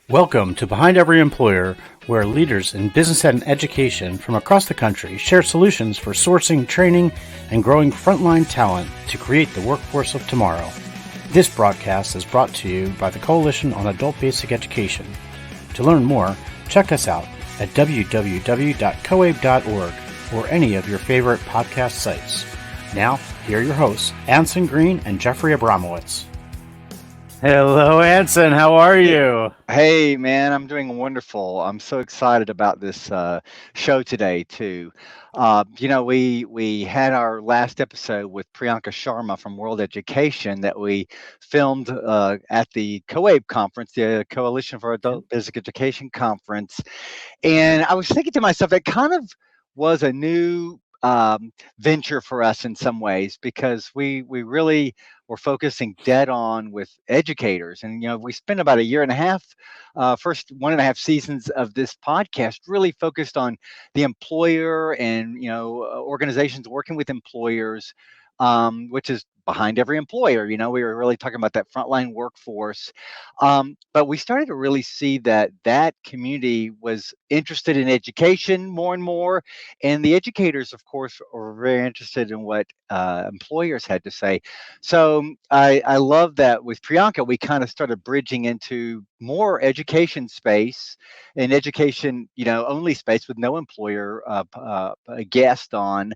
Welcome to Behind Every Employer, where leaders in business and education from across the country share solutions for sourcing, training, and growing frontline talent to create the workforce of tomorrow. This broadcast is brought to you by the Coalition on Adult Basic Education. To learn more, check us out at www.coabe.org or any of your favorite podcast sites. Now, here are your hosts, Anson Green and Jeffrey Abramowitz. Hello, Anson. How are you? Hey, man, I'm doing wonderful. I'm so excited about this show today, too. We had our last episode with Priyanka Sharma from World Education that we filmed at the COABE conference, the Coalition for Adult Basic Education conference. And I was thinking to myself, that kind of was a new venture for us in some ways because we really were focusing dead on with educators. And, we spent about a year and a half, first 1.5 seasons of this podcast really focused on the employer and, organizations working with employers, which is behind every employer. We were really talking about that frontline workforce. But we started to really see that community was interested in education more and more. And the educators, of course, are very interested in what employers had to say. So I love that with Priyanka, we kind of started bridging into more education space and education, only space with no employer guest on,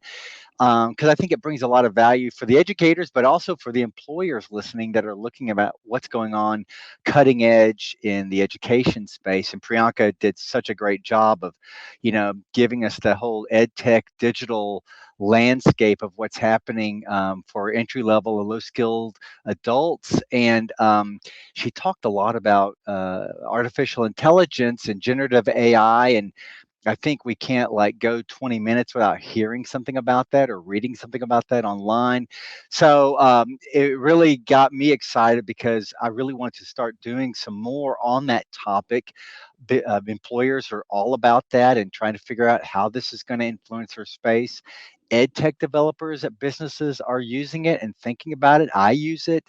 because I think it brings a lot of value for the educators, but also for the employers listening that are looking about what's going on cutting edge in the education space. And Priyanka did such a great job of, giving us the whole ed tech digital landscape of what's happening for entry level and low skilled adults. And she talked a lot about artificial intelligence and generative AI, and I think we can't go 20 minutes without hearing something about that or reading something about that online. So it really got me excited because I really want to start doing some more on that topic. Employers are all about that and trying to figure out how this is going to influence their space. Ed tech developers at businesses are using it and thinking about it. I use it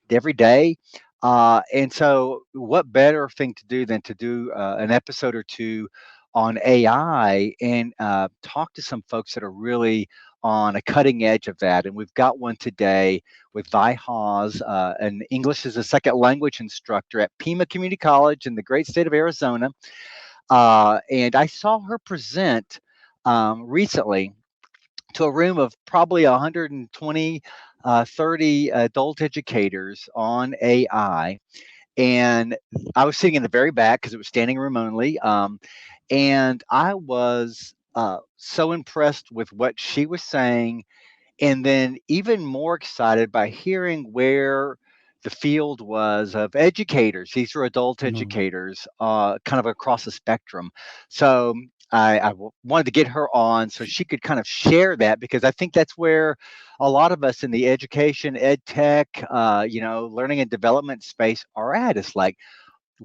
every day. And so, what better thing to do than to do an episode or two on AI and talk to some folks that are really on a cutting edge of that. And we've got one today with Hawes, an English as a second language instructor at Pima Community College in the great state of Arizona. And I saw her present recently to a room of probably 120, 30 adult educators on AI. And I was sitting in the very back because it was standing room only. And I was so impressed with what she was saying, and then even more excited by hearing where the field was of educators. These are adult educators, kind of across the spectrum. So wanted to get her on so she could kind of share that, because I think that's where a lot of us in the education, ed tech, learning and development space are at. It's like,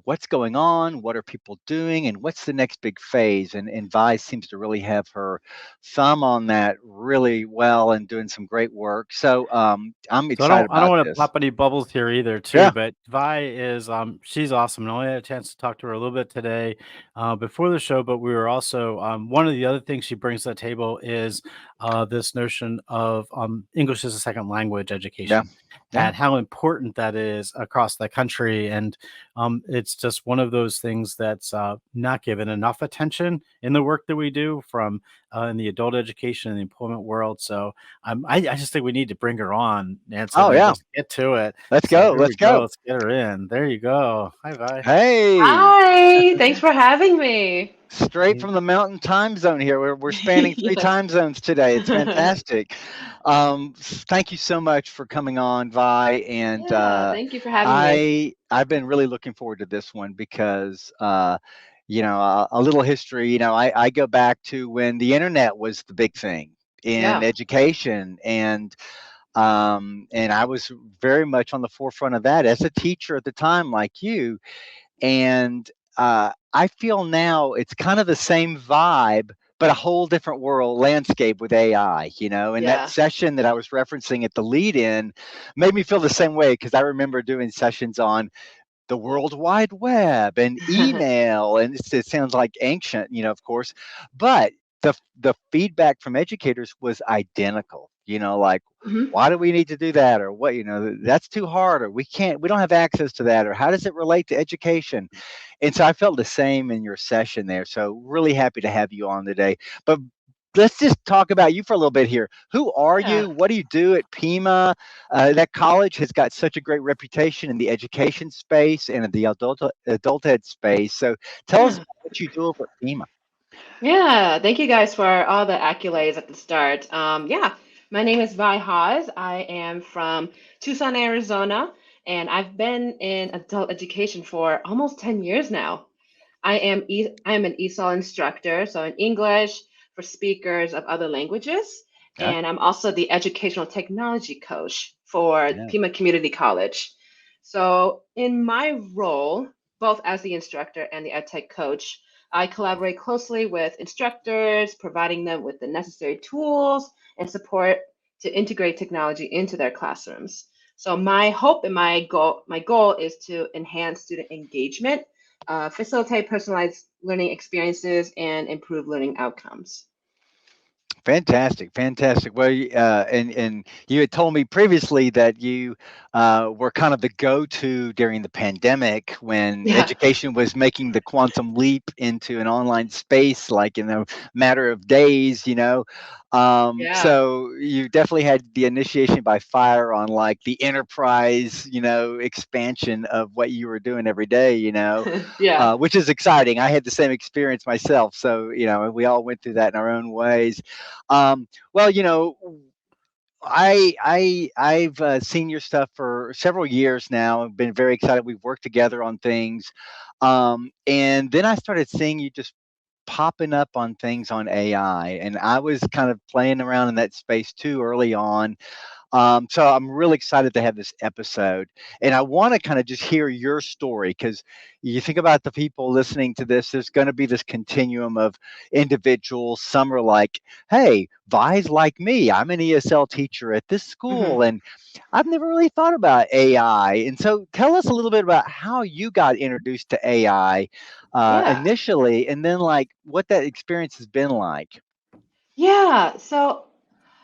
what's going on, what are people doing, and what's the next big phase. And Vi seems to really have her thumb on that really well and doing some great work. So I'm So excited I don't about want to this. pop any bubbles here either, too. Yeah. But Vi is she's awesome. And I only had a chance to talk to her a little bit today before the show. But we were also one of the other things she brings to the table is this notion of English as a second language Yeah. education Yeah. and how important that is across the country. And it's just one of those things that's not given enough attention in the work that we do from in the adult education and the employment world. So I just think we need to bring her on, Nansen, Oh, and yeah. just get to it. Let's So go. here we Let's go. go. Let's get her in. There you go. Hi, Vi. Hey. Hi, thanks for having me. Straight from the mountain time zone here. We're spanning three Yes. time zones today. It's fantastic. Thank you so much for coming on, Vi. And Yeah, thank you for having me. I've been really looking forward to this one because a little history. I go back to when the internet was the big thing in Yeah. education, and I was very much on the forefront of that as a teacher at the time, like you. And I feel now it's kind of the same vibe, but a whole different world landscape with AI, and that Yeah. session that I was referencing at the lead in made me feel the same way, because I remember doing sessions on the World Wide Web and email, and it sounds like ancient, of course, but the feedback from educators was identical. Like, Mhm. why do we need to do that, or what? That's too hard, or we don't have access to that, or how does it relate to education? And so I felt the same in your session there. So really happy to have you on today. But let's just talk about you for a little bit here. Who are Yeah. you? What do you do at Pima? That college has got such a great reputation in the education space and in the adult ed space. So tell us Yeah. about what you do over at Pima. Yeah. Thank you guys for all the accolades at the start. Yeah. My name is Vi Hawes. I am from Tucson, Arizona, and I've been in adult education for almost 10 years now. I am an ESOL instructor, so in English for speakers of other languages, Okay. and I'm also the educational technology coach for Yeah. Pima Community College. So in my role, both as the instructor and the EdTech coach, I collaborate closely with instructors, providing them with the necessary tools and support to integrate technology into their classrooms. So my hope and my goal is to enhance student engagement, facilitate personalized learning experiences, and improve learning outcomes. Fantastic, fantastic. Well, and you had told me previously that you were kind of the go-to during the pandemic when Yeah, education was making the quantum leap into an online space, like in a matter of days. yeah, So you definitely had the initiation by fire on like the enterprise, expansion of what you were doing every day. yeah. Which is exciting. I had the same experience myself, so we all went through that in our own ways. Well, I've seen your stuff for several years now. I've been very excited. We've worked together on things, and then I started seeing you just popping up on things on AI, and I was kind of playing around in that space too early on. So I'm really excited to have this episode, and I want to kind of just hear your story because you think about the people listening to this. There's going to be this continuum of individuals. Some are like, "Hey, Vi's like me. I'm an ESL teacher at this Hmm. school, and I've never really thought about AI." And so, tell us a little bit about how you got introduced to AI Yeah, initially, and then like what that experience has been like. yeah. So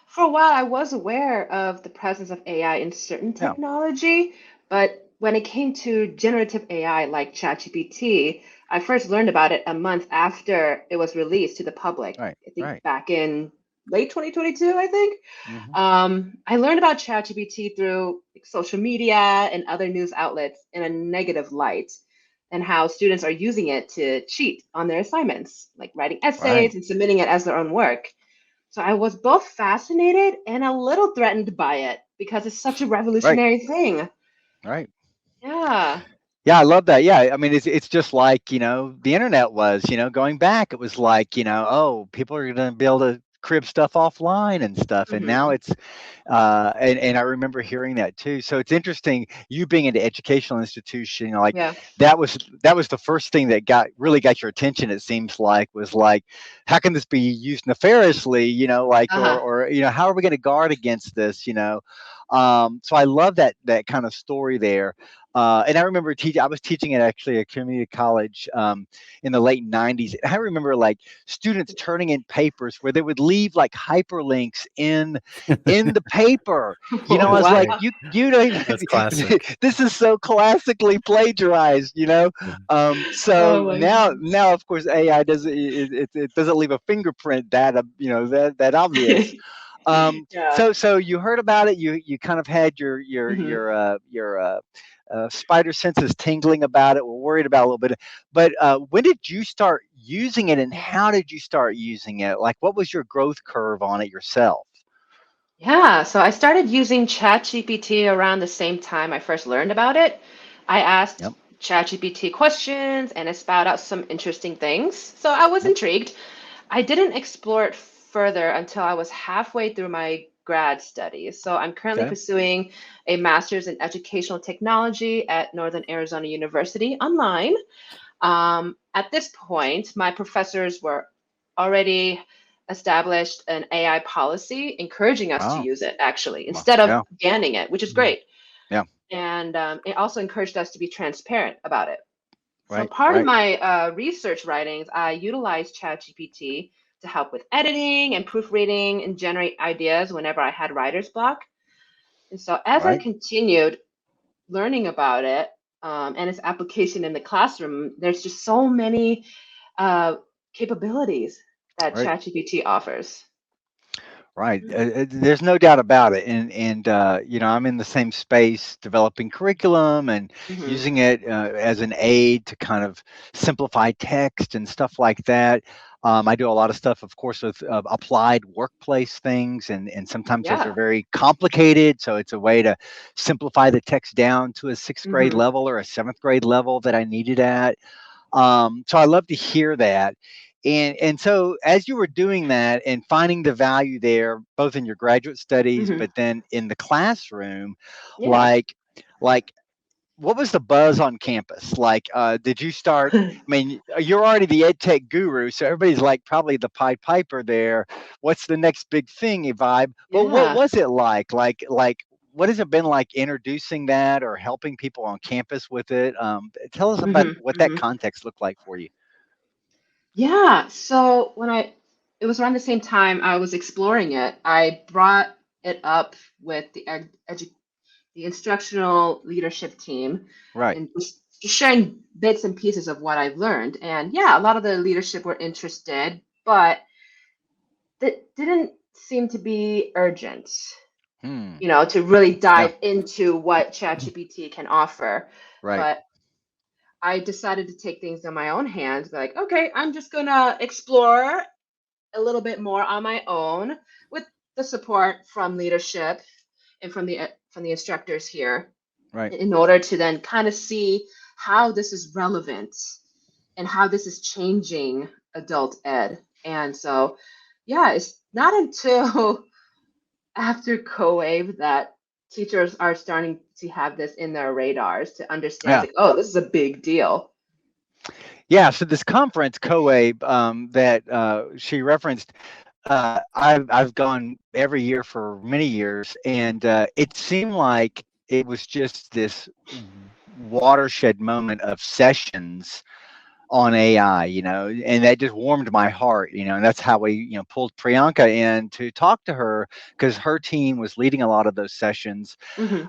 for a while, I was aware of the presence of AI in certain Yeah. technology, but when it came to generative AI like ChatGPT, I first learned about it a month after it was released to the public. Right. I think Right. back in late 2022, I think. Hmm. I learned about ChatGPT through social media and other news outlets in a negative light, and how students are using it to cheat on their assignments, like writing Right. essays and submitting it as their own work. So I was both fascinated and a little threatened by it because it's such a Right. revolutionary thing. Right. Yeah. Yeah, I love that. Yeah, I mean, it's just like the internet was. Going back, it was like oh, people are going to be able to crib stuff offline and stuff, and now Hmm. it's and I remember hearing that too. So it's interesting you being in the educational institution, like Yeah. that was the first thing that really got your attention. It seems like was like, how can this be used nefariously? Like Uh-huh. or how are we going to guard against this? So I love that kind of story there. And I remember teaching. I was teaching at actually a community college in the late '90s. And I remember like students turning in papers where they would leave like hyperlinks in the paper. I was like, Wow. you don't That's even, classic. this is so classically plagiarized. So Oh my now of course AI doesn't it doesn't leave a fingerprint that that obvious. God. Yeah. So you heard about it. You kind of had Hmm. your spider senses tingling about it. We're worried about it a little bit. But when did you start using it, and how did you start using it? Like, what was your growth curve on it yourself? Yeah, so I started using ChatGPT around the same time I first learned about it. I asked Yep. ChatGPT questions and it spat out some interesting things. So I was Yep. intrigued. I didn't explore it further until I was halfway through my grad studies. So I'm currently Okay. pursuing a master's in educational technology at Northern Arizona University online. At this point, my professors were already established an AI policy encouraging us to Oh. use it, actually, Well, instead of yeah. banning it, which is Mm. great. Yeah. And it also encouraged us to be transparent about it. So Right. part of Right. my research writings, I utilized ChatGPT to help with editing and proofreading and generate ideas whenever I had writer's block. And so as I Right. continued learning about it and its application in the classroom, there's just so many capabilities that Right. ChatGPT offers. Right. There's no doubt about it. And you know, I'm in the same space developing curriculum and Mm-hmm. using it as an aid to kind of simplify text and stuff like that. I do a lot of stuff, of course, with applied workplace things, and sometimes those are Yeah. very complicated. So it's a way to simplify the text down to a sixth grade Mm-hmm. level or a seventh grade level that I needed at. So I love to hear that. And so as you were doing that and finding the value there, both in your graduate studies, Mm-hmm. but then in the classroom, Yeah. like like what was the buzz on campus? Like, did you start? I mean, you're already the ed tech guru, so everybody's like probably the Pied Piper there. What's the next big thing, vibe? But what Yeah. was it like? What has it been like introducing that or helping people on campus with it? Tell us about Mm-hmm. what that Mm-hmm. context looked like for you. Yeah. So it was around the same time I was exploring it, I brought it up with the instructional leadership team Right. and just sharing bits and pieces of what I've learned. And yeah, a lot of the leadership were interested, but that didn't seem to be urgent, Hmm. to really Yeah. dive into what ChatGPT can offer. Right. But I decided to take things in my own hands, like, okay, I'm just gonna explore a little bit more on my own with the support from leadership and from the instructors here Right. in order to then kind of see how this is relevant and how this is changing adult ed. And so, yeah, it's not until after co-wave that teachers are starting to have this in their radars to understand, Yeah. like, oh, this is a big deal. Yeah. So this conference, COABE, that she referenced, I've gone every year for many years, and it seemed like it was just this watershed moment of sessions on AI, and that just warmed my heart, and that's how we, pulled Priyanka in to talk to her because her team was leading a lot of those sessions. Hmm.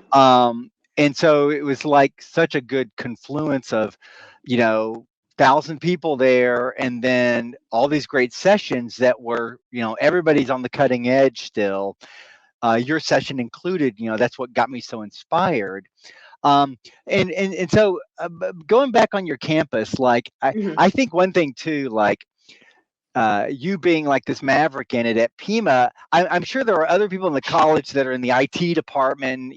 And so it was like such a good confluence of, you know, 1,000 people there, and then all these great sessions that were, everybody's on the cutting edge still. Your session included, that's what got me so inspired. Um, and so going back on your campus, like Hmm. I think one thing too, like you being like this maverick in it at Pima, I'm sure there are other people in the college that are in the IT department,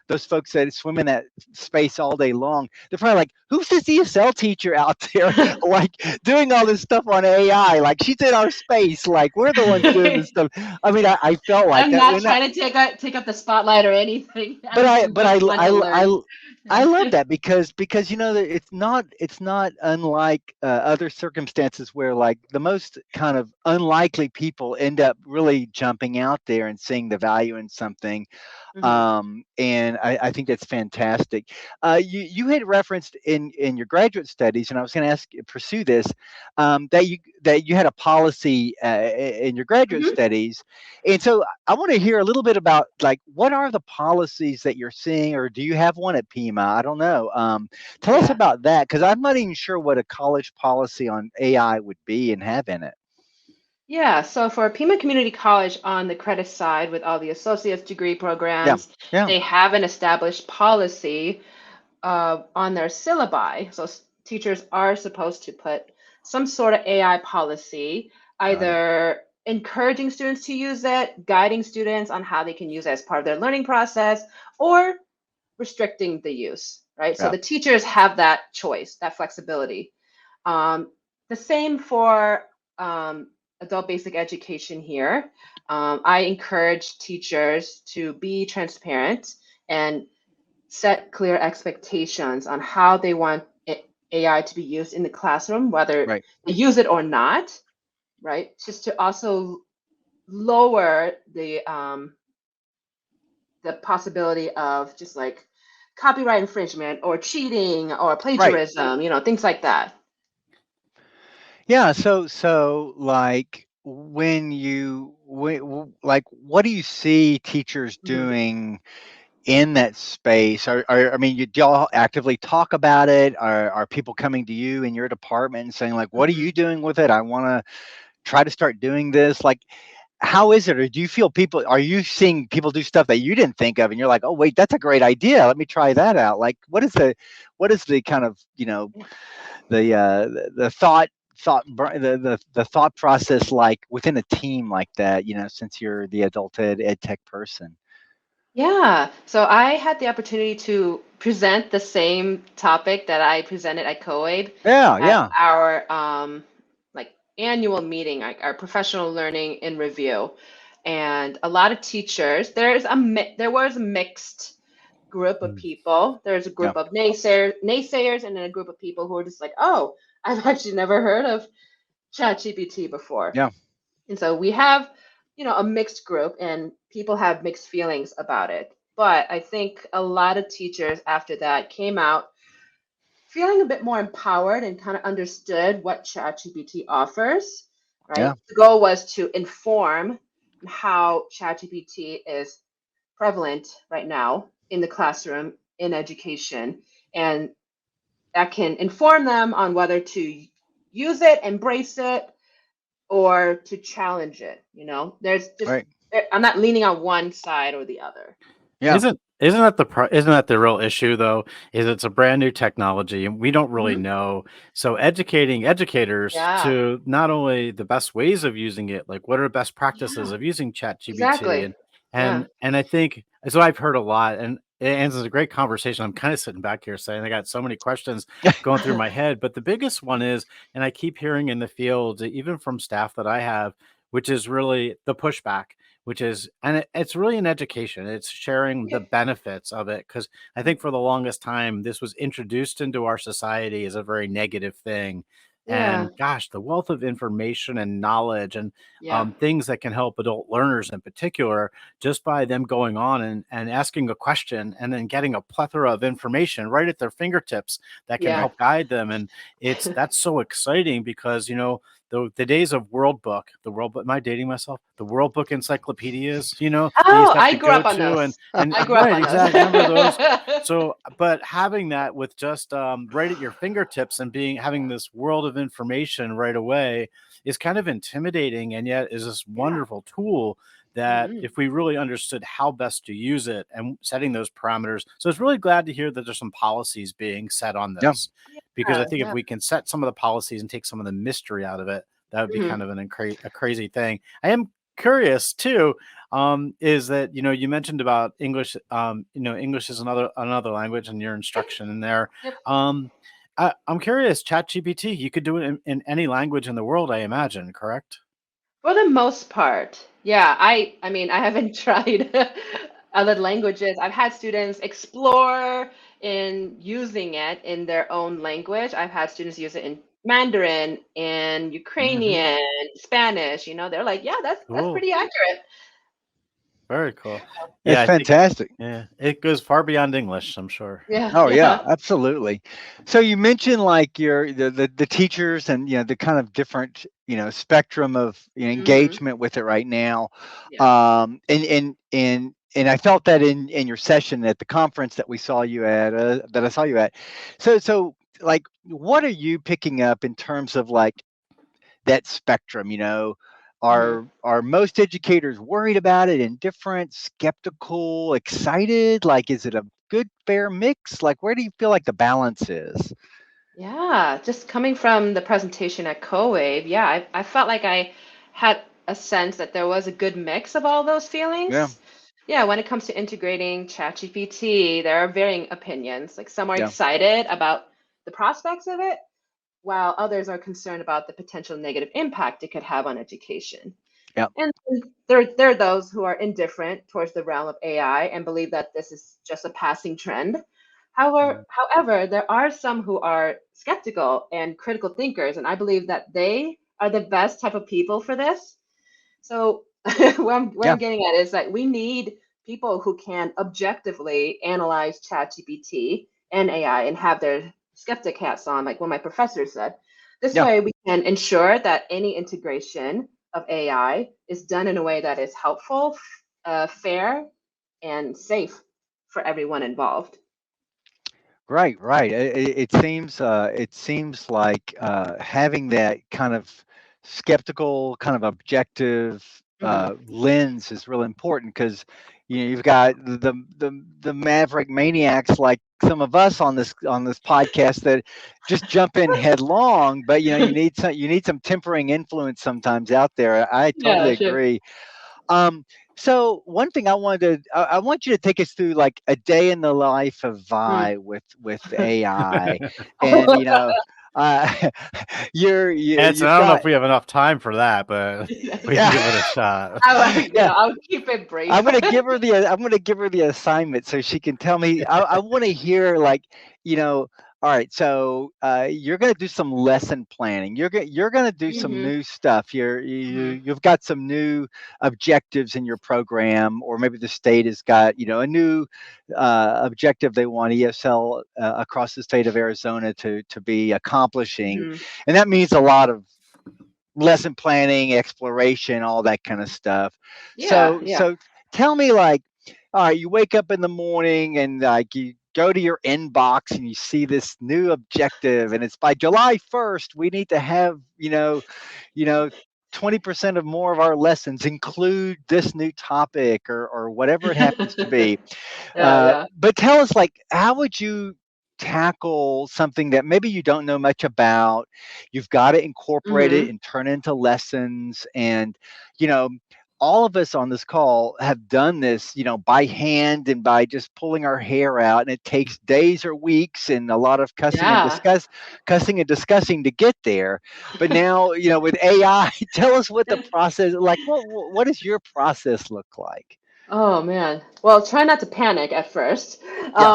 those folks that swim in that space all day long. They're probably like, who's this ESL teacher out there, like doing all this stuff on AI? Like she's in our space. Like we're the ones doing this stuff. I mean, I felt like I'm that not when that, trying to take up the spotlight or anything. but I I'm but just one to learn. I love that because that it's not unlike other circumstances where like the most kind of unlikely people end up really jumping out there and seeing the value in something. Hmm. And I think that's fantastic. You had referenced in your graduate studies, and I was going to pursue this, that you had a policy in your graduate Hmm. studies, and so I want to hear a little bit about like what are the policies that you're seeing, or do you have one at Pima? I don't know. Tell us Yeah. about that because I'm not even sure what a college policy on AI would be and have in it. Yeah. So for Pima Community College on the credit side, with all the associate's degree Yeah, programs, yeah, they have an established policy on their syllabi. So teachers are supposed to put some sort of AI policy, got it. either encouraging students to use it, guiding students on how they can use it as part of their learning process, or restricting the use, right? So Yeah, the teachers have that choice, that flexibility. Um, the same for adult basic education here. I encourage teachers to be transparent and set clear expectations on how they want AI to be used in the classroom, whether right. they use it or not, right? Just to also lower the possibility of just like copyright infringement or cheating or Right. plagiarism, things like that. Yeah. So like like, what do you see teachers Mhm. doing in that space? I mean, do y'all actively talk about it? Are people coming to you in your department and saying like, what are Mhm. you doing with it? I want to try to start doing this. Like, how is it? Or do you feel are you seeing people do stuff that you didn't think of and you're like, oh wait, that's a great idea. Let me try that out. Like, what is the kind of, the the thought process like within a team like that, since you're the adult ed tech person? Yeah, so I had the opportunity to present the same topic that I presented at COABE Yeah, at yeah. our like annual meeting, like our professional learning in review. And a lot of teachers, there was a mixed group of Mm. people. There's a Yeah. group of naysayers, and then a group of people who are just like, oh, I've actually never heard of ChatGPT before. Yeah. And so we have, a mixed group and people have mixed feelings about it. But I think a lot of teachers after that came out feeling a bit more empowered and kind of understood what ChatGPT offers, Yeah. right? The goal was to inform how ChatGPT is prevalent right now in the classroom in education. And that can inform them on whether to use it, embrace it, or to challenge it. There's just Right. I'm not leaning on one side or the other. Yeah. Isn't that the real issue though? Is it's a brand new technology and we don't really Hmm. know. So educating educators Yeah, to not only the best ways of using it, like what are the best practices yeah, of using ChatGPT, exactly. and Yeah, I think so. I've heard a lot, and it's a great conversation. I'm kind of sitting back here saying I got so many questions going through my head, but the biggest one is, and I keep hearing in the field, even from staff that I have, which is really the pushback, which is, and it's really an education. It's sharing the benefits of it. Cause I think for the longest time, this was introduced into our society as a very negative thing. yeah, And gosh, the wealth of information and knowledge and yeah, things that can help adult learners in particular, just by them going on and asking a question and then getting a plethora of information right at their fingertips that can yeah. help guide them. And that's so exciting because, the days of World Book, the World Book, am I dating myself? The World Book encyclopedias, that you used Oh, to have I to grew go up on to, those. and I grew up right, on those. exactly. Remember those? So, but having that with just right at your fingertips and having this world of information right away is kind of intimidating, and yet is this Yeah. wonderful tool that Hmm. if we really understood how best to use it and setting those parameters. So it's really glad to hear that there's some policies being set on Yeah. this, because I Yeah, think if yeah. we can set some of the policies and take some of the mystery out of it, that would be Hmm. kind of a crazy thing. I am curious too, is that you mentioned about English. English is another language, and your Yep, instruction in there. yep. Um, I'm curious. ChatGPT, you could do it in any language in the world, I imagine. Correct? For the most part, yeah. I mean, I haven't tried other languages. I've had students explore in using it in their own language. I've had students use it in Mandarin, in Hmm. Ukrainian, Spanish. They're like, yeah, that's Cool. pretty accurate. Very cool. Yeah, That's I think fantastic. yeah, it goes far beyond English, I'm sure. Yeah, Oh yeah, yeah. absolutely. So you mentioned like the teachers and the kind of different spectrum of Hmm. engagement with it right now, Yeah. and I felt that in your session at the conference that we saw you at, that I saw you at. So like, what are you picking up in terms of like that spectrum? Hmm. Are most educators worried about it, indifferent, skeptical, excited? Like, is it a good fair mix? Like, where do you feel like the balance is? Yeah, just coming from the presentation at CoWave, yeah, I felt like I had a sense that there was a good mix of all those Yeah. feelings. Yeah, when it comes to integrating ChatGPT, there are varying opinions. Like some are Yeah. excited about the prospects of it, while others are concerned about the potential negative impact it could have on education. Yeah. And there are those who are indifferent towards the realm of AI and believe that this is just a passing trend. Mhm. However, there are some who are skeptical and critical thinkers, and I believe that they are the best type of people for this. So what I'm Yeah. getting at is that we need people who can objectively analyze ChatGPT and AI and have their skeptic hats on, like what my professor said. This Yeah. way, we can ensure that any integration of AI is done in a way that is helpful, fair, and safe for everyone involved. Right, right. It seems like having that kind of skeptical, kind of objective Hmm. lens is really important because you've got the maverick maniacs like some of us on this podcast that just jump in headlong, but you need some tempering influence sometimes out there. I Yeah, totally sure. agree. So one thing I want you to take us through like a day in the life of Mm. Vi with AI, and uh, Hanson, you've I don't know got if we have enough time for that, but we can give it a yeah shot. yeah. I'll keep it brief. I'm gonna give her the assignment so she can tell me. I want to hear like you know. All right, so you're gonna do some lesson planning. You're gonna do some Hmm. new stuff. Hmm. You've got some new objectives in your program, or maybe the state has got a new objective they want ESL across the state of Arizona to be accomplishing, Hmm. and that means a lot of lesson planning, exploration, all that kind of stuff. Yeah, yeah. So tell me like, all right, you wake up in the morning and like you go to your inbox and you see this new objective and it's by July 1st, we need to have, you know, 20% of more of our lessons include this new topic or whatever it happens to be. Yeah, yeah. But tell us, like, how would you tackle something that maybe you don't know much about? You've got to incorporate it Hmm. and turn it into lessons. And, you know, all of us on this call have done this, by hand and by just pulling our hair out. And it takes days or weeks and a lot of Yeah. cussing and discussing to get there. But now, with AI, tell us what the process, like, what does your process look like? Oh man. Well, try not to panic at first. Yeah.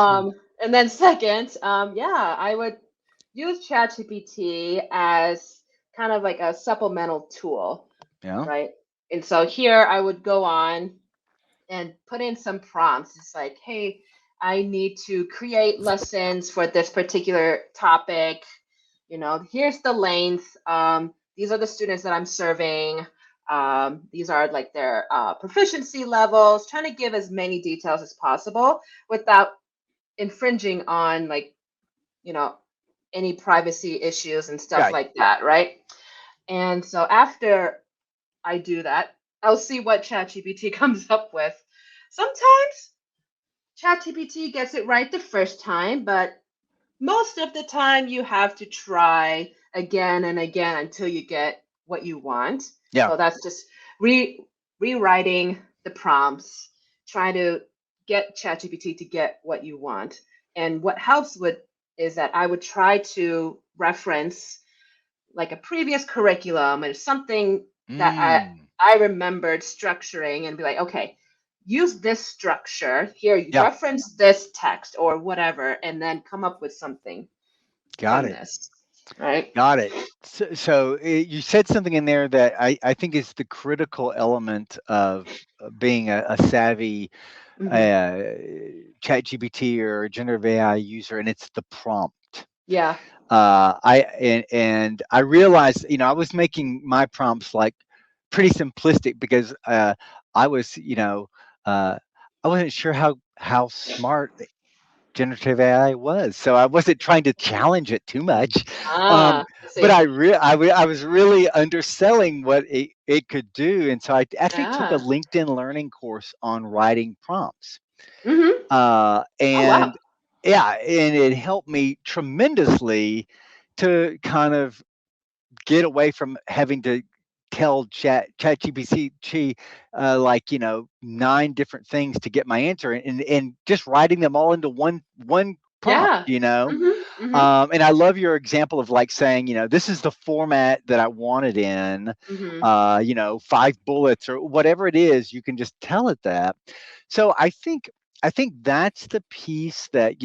And then second, yeah, I would use ChatGPT as kind of like a supplemental tool, Yeah. right? And so here I would go on and put in some prompts. It's like, hey, I need to create lessons for this particular topic. Here's the length. These are the students that I'm serving. These are like their proficiency levels, trying to give as many details as possible without infringing on like, you know, any privacy issues and stuff Right. like that, right? And so after I do that, I'll see what ChatGPT comes up with. Sometimes ChatGPT gets it right the first time, but most of the time you have to try again and again until you get what you want. Yeah. So that's just rewriting the prompts, trying to get ChatGPT to get what you want. And what helps with is that I would try to reference like a previous curriculum or something that Mm. I remembered structuring and be like, okay, use this structure here, you Yeah. reference this text or whatever, and then come up with something Got from it. this, right? Got it. So you said something in there that I think is the critical element of being a savvy Hmm. uh, ChatGPT or generative AI user, and it's the prompt. Yeah. And I realized, I was making my prompts like pretty simplistic because I was, uh, I wasn't sure how smart generative AI was. So I wasn't trying to challenge it too much. Um, I but see. I was really underselling what it could do. And so I actually took a Yeah. LinkedIn learning course on writing prompts. Hmm. Oh, wow. And yeah, and it helped me tremendously to kind of get away from having to tell ChatGPT like nine different things to get my answer and just writing them all into one prompt. Yeah. Hmm. Hmm. And I love your example of like saying, this is the format that I want it in, Hmm. 5 bullets or whatever it is. You can just tell it that. So I think that's the piece that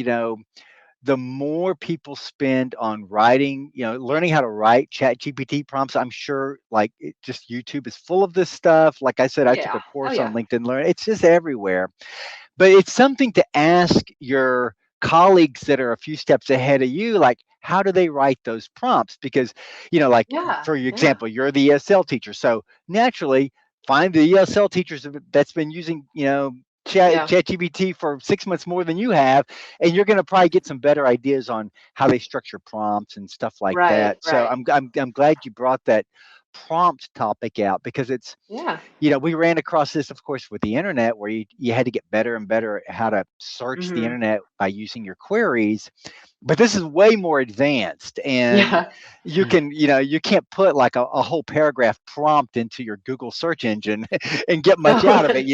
the more people spend on writing, learning how to write ChatGPT prompts. I'm sure like just YouTube is full of this stuff. Like I said, I took Yeah. a Oh course on yeah. LinkedIn Learn. It's just everywhere. But it's something to ask your colleagues that are a few steps ahead of you, like how do they write those prompts? Because, like Yeah. for your Yeah. example, you're the ESL teacher. So naturally, find the ESL teachers that's been using, Yeah. ChatGPT for 6 months more than you have, and you're going to probably get some better ideas on how they structure prompts and stuff like Right. that. So Right. I'm glad you brought that prompt topic out because it's Yeah. we ran across this, of course, with the internet where you had to get better and better at how to search the Hmm. internet by using your queries. But this is way more advanced, and Yeah. you can, you can't put like a whole paragraph prompt into your Google search engine and get much No. out of it,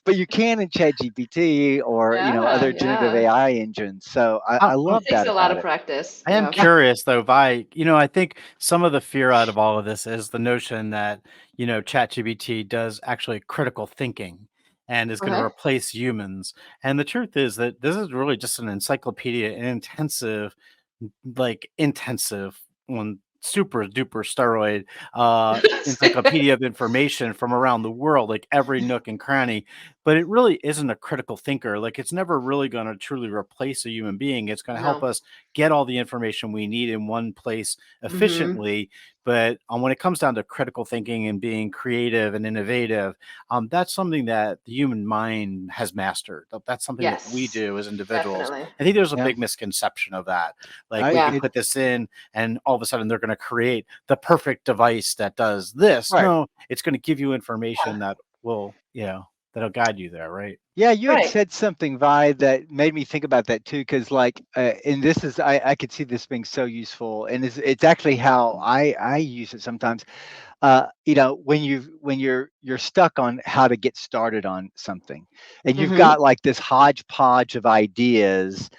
but you can in ChatGPT or, Yeah. other generative Yeah. AI engines. So I, I I'm love It takes that a lot about of it. practice. I am Yeah. curious though, Vi. I think some of the fear out of all of this is the notion that ChatGPT does actually critical thinking and is going to Okay. replace humans. And the truth is that this is really just an encyclopedia, an intensive one, super duper steroid encyclopedia of information from around the world, like every nook and cranny. But it really isn't a critical thinker. Like it's never really going to truly replace a human being. It's going to help No. us get all the information we need in one place Hmm. efficiently. But when it comes down to critical thinking and being creative and innovative, that's something that the human mind has mastered. That's something that we Yes. do as individuals. Definitely. I think there's a Yeah. big misconception of that. Like we I can Yeah. it put this in and all of a sudden they're going to create the perfect device that does this. right. No, it's going to give you information Yeah. that will, that'll guide you there, right? Yeah, you had Right. said something, Vi, that made me think about that too. Because, like, and this is, I could see this being so useful, and it's actually how I use it sometimes. When you're stuck on how to get started on something, and you've Hmm. got like this hodgepodge of ideas,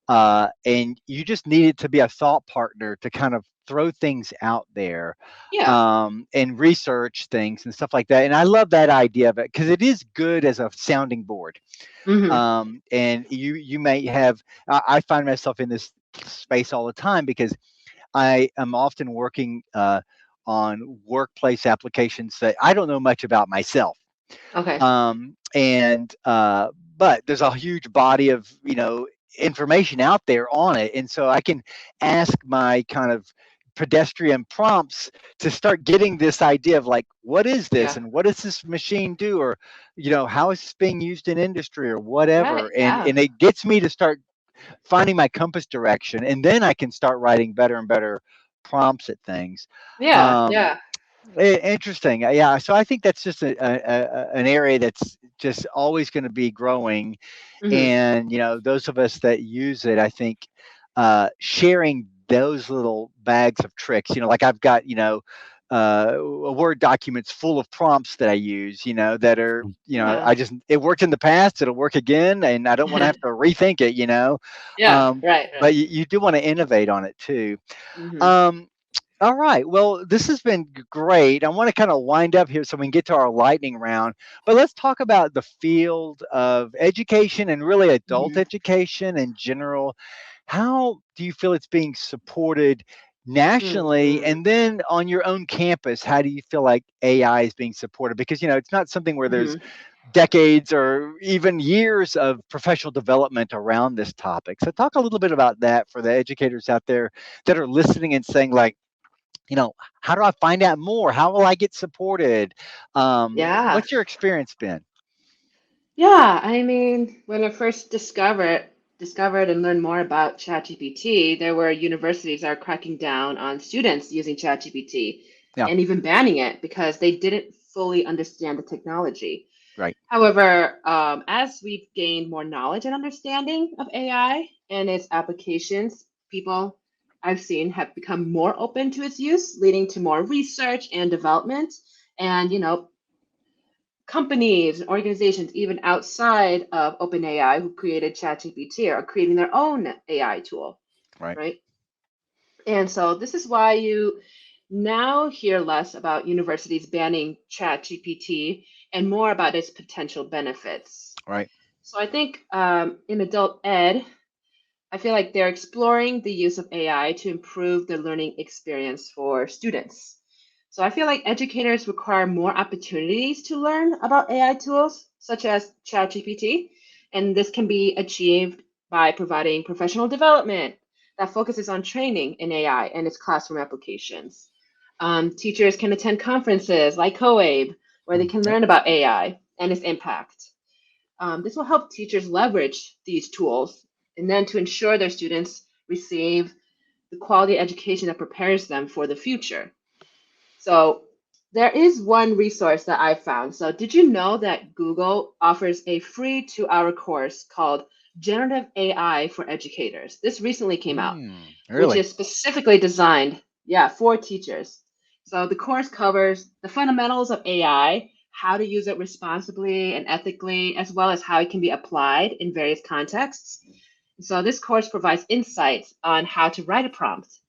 and you just needed to be a thought partner to kind of throw things out there, Yeah. and research things and stuff like that. And I love that idea of it because it is good as a sounding board. Hmm. And you may have, I find myself in this space all the time because I am often working on workplace applications that I don't know much about myself. Okay. But there's a huge body of information out there on it, and so I can ask my kind of pedestrian prompts to start getting this idea of like what is this Yeah. and what does this machine do, or how is this being used in industry or Right. whatever, Yeah. and it gets me to start finding my compass direction, and then I can start writing better and better prompts at things. Yeah. um, Yeah. Interesting. Yeah. So I think that's just an area that's just always going to be growing. Hmm. And, those of us that use it, I think sharing those little bags of tricks, like I've got, a Word documents full of prompts that I use, that are, Yeah. it worked in the past, it'll work again, and I don't want to have to rethink it, Yeah. Right. but Right. you do want to innovate on it too. Hmm. Um, all right. Well, this has been great. I want to kind of wind up here so we can get to our lightning round. But let's talk about the field of education and really adult Hmm. education in general. How do you feel it's being supported nationally? Hmm. And then on your own campus, how do you feel like AI is being supported? Because, it's not something where there's Hmm. decades or even years of professional development around this topic. So talk a little bit about that for the educators out there that are listening and saying like, you know, how do I find out more? How will I get supported? Yeah. What's your experience been? Yeah. I mean, when I first discovered and learned more about ChatGPT, there were universities that are cracking down on students using ChatGPT Yeah, and even banning it because they didn't fully understand the technology. right, However, as we've gained more knowledge and understanding of AI and its applications, people I've seen have become more open to its use, leading to more research and development. And, companies and organizations, even outside of OpenAI, who created ChatGPT, are creating their own AI tool, right, right? And so this is why you now hear less about universities banning ChatGPT and more about its potential benefits. right. So I think in adult ed, I feel like they're exploring the use of AI to improve the learning experience for students. So I feel like educators require more opportunities to learn about AI tools, such as ChatGPT, and this can be achieved by providing professional development that focuses on training in AI and its classroom applications. Teachers can attend conferences like COABE, where they can learn about AI and its impact. This will help teachers leverage these tools and then to ensure their students receive the quality education that prepares them for the future. So there is one resource that I found. So did you know that Google offers a free 2-hour course called Generative AI for Educators? This recently came out, which Really? is specifically designed, yeah, for teachers. So the course covers the fundamentals of AI, how to use it responsibly and ethically, as well as how it can be applied in various contexts. So this course provides insights on how to write a prompt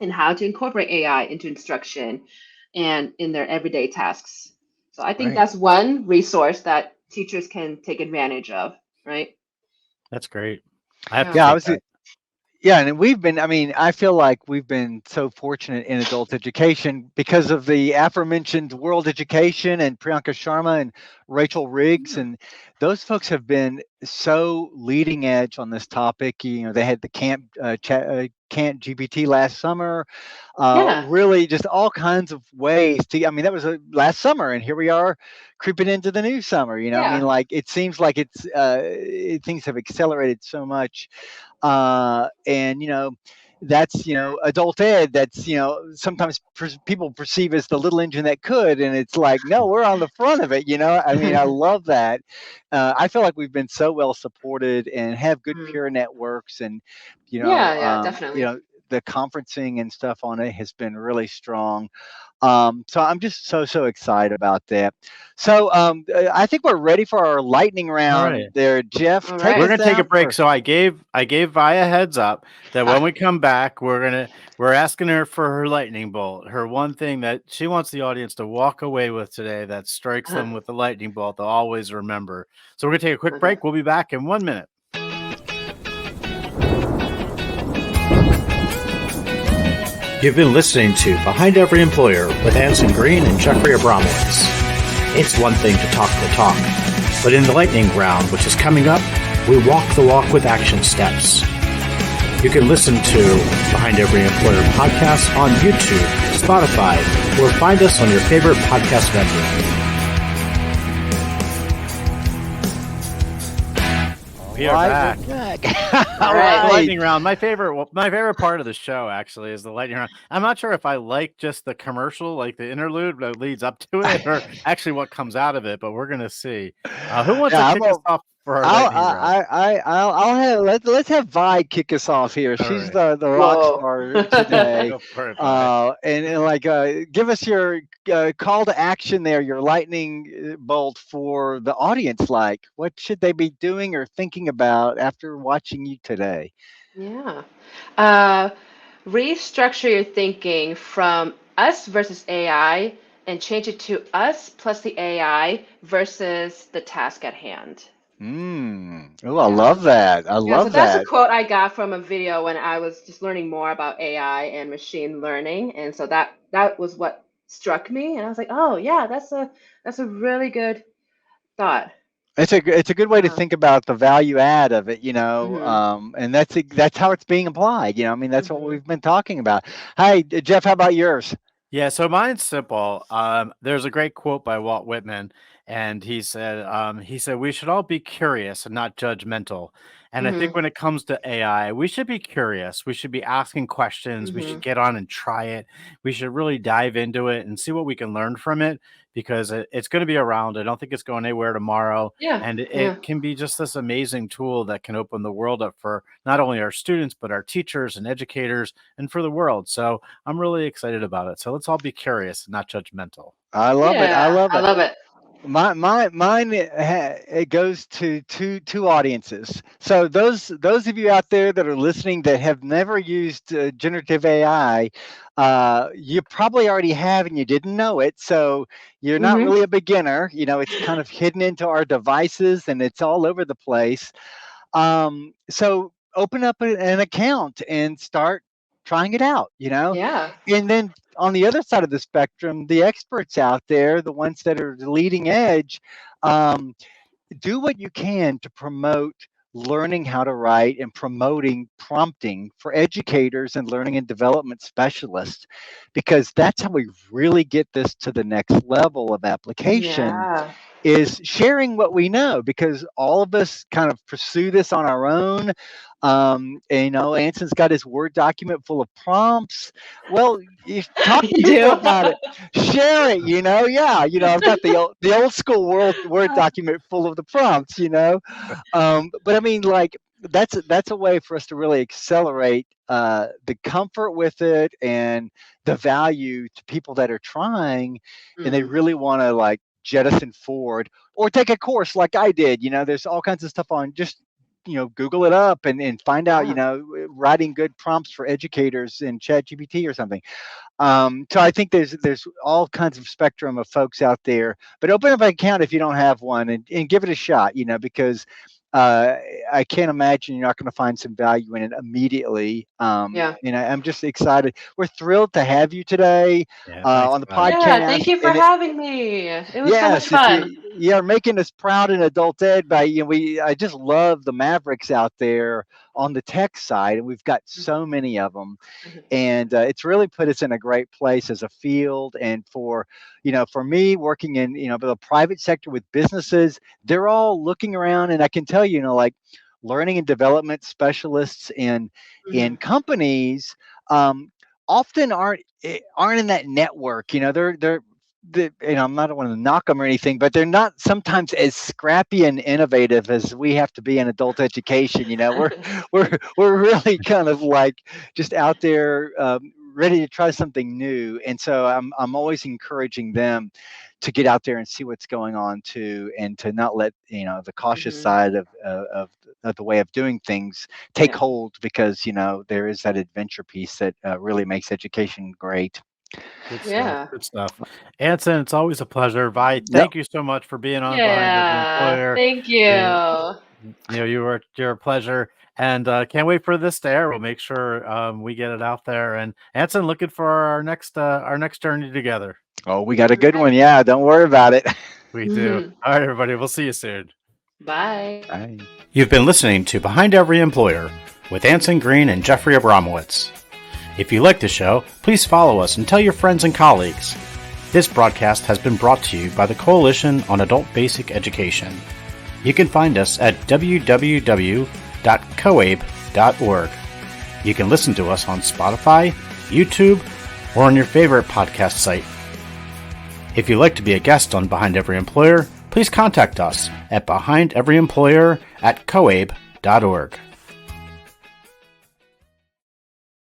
and how to incorporate AI into instruction and in their everyday tasks. So I think Right. that's one resource that teachers can take advantage of, right? That's great. I have to Yeah. Yeah, I take was that. Yeah, and we've been, I mean, I feel like we've been so fortunate in adult education because of the aforementioned World Education and Priyanka Sharma and Rachel Riggs. Yeah. And those folks have been so leading edge on this topic. You know, they had the Camp GPT last summer, Yeah. really just all kinds of ways to, I mean, that was last summer, and here we are creeping into the new summer. You know, I mean, Yeah. like it seems like things have accelerated so much, and that's adult ed, that's sometimes people perceive as the little engine that could, and it's like, no, we're on the front of it. I mean, I love that. I feel like we've been so well supported and have good Mm. peer networks, and you know Yeah, yeah, um, you definitely. know the conferencing and stuff on it has been really strong. So I'm just so excited about that. So I think we're ready for our lightning All round right. there. Jeff, All take We're right. us gonna take a out break. for So I gave Vi a heads up that when we come back, we're asking her for her lightning bolt, her one thing that she wants the audience to walk away with today that strikes them with the lightning bolt they'll always remember. So we're gonna take a quick Okay. break. We'll be back in 1 minute. You've been listening to Behind Every Employer with Anson Green and Jeffrey Abramowitz. It's one thing to talk the talk, but in the lightning round, which is coming up, we walk the walk with action steps. You can listen to Behind Every Employer podcast on YouTube, Spotify, or find us on your favorite podcast vendor. We are back. we're back. All All right. Lightning right. round. My favorite part of the show actually is the lightning round. I'm not sure if I like just the commercial, like the interlude that leads up to it, or actually what comes out of it. But we're gonna see. Who wants to Yeah, kick us off for our I'll, lightning round? I'll have let's have Vi kick us off here. All She's right, the rock Whoa. star today, go for it, Vi. and like give us your call to action there, your lightning bolt for the audience. Like, what should they be doing or thinking about after watching you today? Yeah. Uh, Restructure your thinking from us versus AI and change it to us plus the AI versus the task at hand. Oh, I Yeah. love that. I Yeah, so love that's a that. quote I got from a video when I was just learning more about AI and machine learning. And so that was what struck me. And I was like, oh yeah, that's a really good thought. It's a good way to Uh-huh. think about the value add of it, Mm-hmm. and that's how it's being applied. I mean, that's what Mm-hmm. we've been talking about. Hi, Jeff. How about yours? Yeah, so mine's simple. There's a great quote by Walt Whitman, and he said we should all be curious and not judgmental. And I think Mm-hmm. when it comes to AI, we should be curious. We should be asking questions. We should Mm-hmm. get on and try it. We should really dive into it and see what we can learn from it because it's going to be around. I don't think it's going anywhere tomorrow. Yeah. And Yeah. it can be just this amazing tool that can open the world up for not only our students, but our teachers and educators and for the world. So I'm really excited about it. So let's all be curious, not judgmental. I love it. I Yeah. love I it. love it. Mine it goes to two audiences. So those of you out there that are listening that have never used generative AI, you probably already have and you didn't know it. So you're not Mm-hmm. really a beginner. It's kind of hidden into our devices and it's all over the place. So open up an account and start trying it out, Yeah. And then on the other side of the spectrum, the experts out there, the ones that are the leading edge, um, do what you can to promote learning how to write and promoting prompting for educators and learning and development specialists, because that's how we really get this to the next level of application, Yeah. is sharing what we know, because all of us kind of pursue this on our own. And, Anson's got his Word document full of prompts. Well, you talk to You people do? about it, share it. Yeah. I've got the old school Word document full of the prompts. But I mean, like, that's a way for us to really accelerate the comfort with it and the value to people that are trying, and they really want to like jettison forward or take a course like I did. There's all kinds of stuff on just Google it up and find out, Yeah. writing good prompts for educators in ChatGPT or something. So I think there's all kinds of spectrum of folks out there, but open up an account if you don't have one, and give it a shot, because I can't imagine you're not going to find some value in it immediately. Yeah. I'm just excited. We're thrilled to have you today Yeah, thanks, on the buddy. Yeah. Thank podcast. you for having me. It was so much Yes, if fun. you're making us proud in adult ed by, I just love the Mavericks out there on the tech side, and we've got so many of them. And it's really put us in a great place as a field. And for me working in the private sector with businesses, they're all looking around, and I can tell like learning and development specialists in companies often aren't in that network. I'm not want to knock them or anything, but they're not sometimes as scrappy and innovative as we have to be in adult education. We're really kind of like just out there ready to try something new, and so I'm always encouraging them to get out there and see what's going on too, and to not let the cautious side of the way of doing things take hold, because there is that adventure piece that really makes education great. Good stuff. Yeah. Good stuff. Anson, it's always a pleasure. Vi, Yep. thank you so much for being on Behind Every Yeah. Employer. Thank you. You're a pleasure, and can't wait for this to air. We'll make sure we get it out there. And Anson, looking for our next journey together. Oh, we got a good one. Yeah, don't worry about it. We do. All right, everybody. We'll see you soon. Bye. Bye. You've been listening to Behind Every Employer with Anson Green and Jeffrey Abramowitz. If you like the show, please follow us and tell your friends and colleagues. This broadcast has been brought to you by the Coalition on Adult Basic Education. You can find us at www.coabe.org. You can listen to us on Spotify, YouTube, or on your favorite podcast site. If you'd like to be a guest on Behind Every Employer, please contact us at behindeveryemployer@coabe.org.